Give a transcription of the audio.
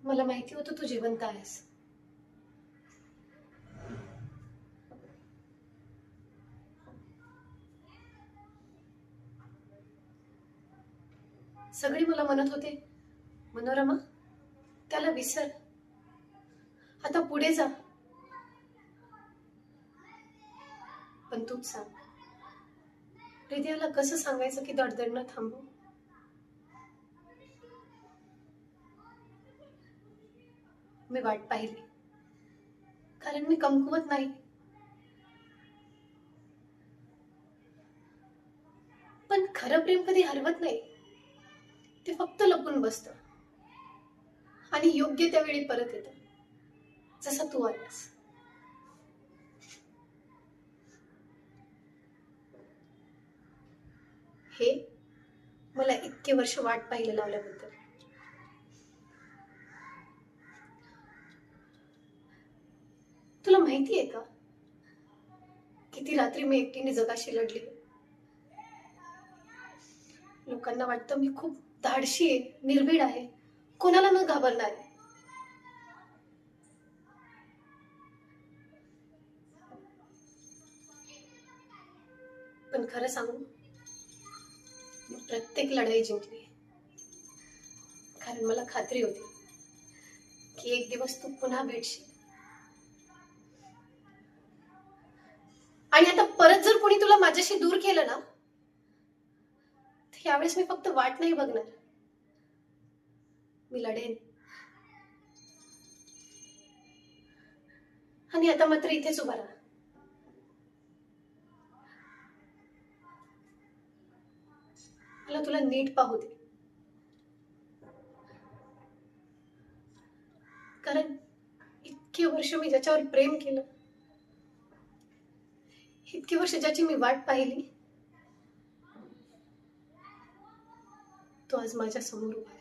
मला माहिती होतं तू जिवंत आहेस. सगळे मला म्हणत होते, मनोरमा त्याला विसर, आता पुढे जा. पण तूच सांग, हृदयाला कसं सांगायचं की धडधडणं थांबव. मी वाट पाहिली, कारण मी कमकुवत नाही. पण खरं प्रेम कधी हरवत नाही, ते फक्त लपून बसतं आणि योग्य त्या वेळी परत येतं, जसा तू आलास. हे मला इतके वर्ष वाट पाहायला लावल्याबद्दल. तुला माहितीये का, किती रात्री मी एकटीने जगाशी लढली. लोकांना वाटतं मी खूप धाडशी आहे, निर्भीड आहे, कोणाला न घाबरणार आहे. पण खरं सांगू, मी प्रत्येक लढाई जिंकली, कारण मला खात्री होती की एक दिवस तू पुन्हा भेटशील. आणि आता परत जर कोणी तुला माझ्याशी दूर केलं ना, तर यावेळेस मी फक्त वाट नाही बघणार, मी लढेन. आणि आता मात्र इथेच उभा राहा. मला तुला नीट पाहू दे, कारण इतके वर्ष मी ज्याच्यावर प्रेम केलं, इतकी वर्ष ज्याची मी वाट पाहिली, तो आज माझ्या समोर उभा आहे.